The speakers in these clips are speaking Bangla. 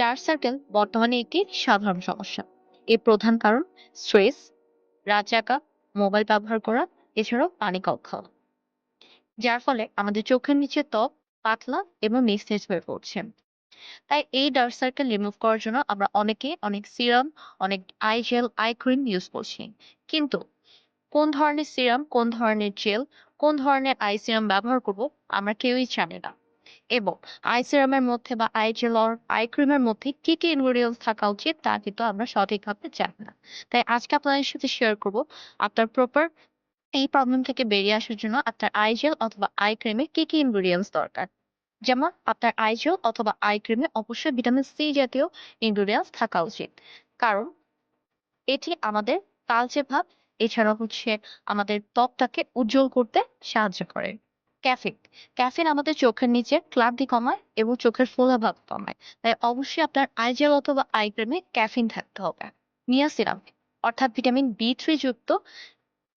ডার্ক সার্কেল বর্তমানে একটি সাধারণ সমস্যা। এর প্রধান কারণ স্ট্রেস, রাত জাগা, মোবাইল ব্যবহার করা, এছাড়াও পানি কম খাওয়া, যার ফলে আমাদের চোখের নিচে ত্বক পাতলা এবং নিস্তেজ হয়ে পড়ছে। তাই এই ডার্ক সার্কেল রিমুভ করার জন্য আমরা অনেকে অনেক সিরাম, অনেক I jail, eye cream use করছি। কিন্তু কোন ধরনের সিরাম, কোন ধরনের জেল, কোন ধরনের আই সিরাম ব্যবহার করব আমরা কেউই জানি না। এবং আই সিরামের মধ্যে বা আই জেল অর আই ক্রিমের মধ্যে কি, কি ingredients থাকা উচিত তা কিন্তু আমরা সঠিকভাবে জানি না। তাই আজকে আপনাদের সাথে শেয়ার করব আপনার প্রপার এই প্রবলেম থেকে বেরিয়ে আসার জন্য আপনার আই জেল অথবা আই ক্রিমে কি, কি ingredients দরকার। যেমন আপনার আই জেল অথবা আই ক্রিমে অবশ্যই ভিটামিন সি জাতীয় ingredients থাকা উচিত। কারণ এটি আমাদের কালচে ভাব, এছাড়া আমাদের ত্বকটাকে উজ্জ্বল করতে সাহায্য করে। ক্যাফিন, ক্যাফিন আমাদের চোখের নিচে ক্লান্তি কমায় এবং চোখের ফোলাভাব কমায়। তাই অবশ্যই আপনার আই জেল অথবা আই ক্রিমে ক্যাফিন থাকতে হবে। নিয়াসিনাম অর্থাৎ ভিটামিন বি3 যুক্ত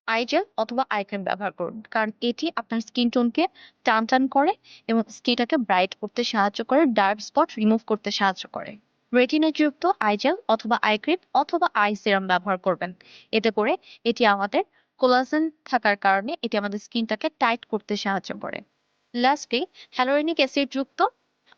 আই জেল অথবা আই ক্রিম ব্যবহার করুন। কারণ এটি আপনার স্কিন টোনকে টান করে এবং স্কিনটাকে ব্রাইট করতে সাহায্য করে, ডার্ক স্পট রিমুভ করতে সাহায্য করে। রেটিনা যুক্ত আই জেল অথবা আই ক্রিম অথবা আই সিরাম ব্যবহার করবেন। এতে করে এটি আমাদের কোলাজেন থাকার কারণে এটি আমাদের স্কিনটাকে টাইট করতে সাহায্য করে। লাস্টলি হ্যালোরিনিক অ্যাসিড যুক্ত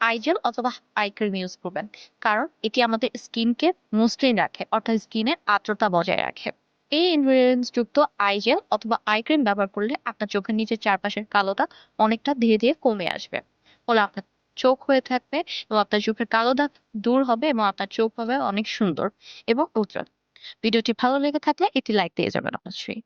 আই জেল অথবা আই ক্রিম ইউজ করবেন। কারণ এটি আমাদের স্কিনকে মসৃণ রাখে, অর্থাৎ স্কিনের আর্দ্রতা বজায় রাখে। এই ইনগ্রেডিয়েন্টস যুক্ত আই জেল অথবা আই ক্রিম ব্যবহার করলে আপনার চোখের নিচের চারপাশের কালো দাগ অনেকটা ধীরে ধীরে কমে আসবে। ফলে আপনার চোখ হয়ে থাকবে এবং আপনার চোখের কালো দাগ দূর হবে এবং আপনার চোখ হবে অনেক সুন্দর এবং উজ্জ্বল। ভিডিওটি ভালো লেগে থাকলে এটি লাইক দিয়ে যাবেন অবশ্যই।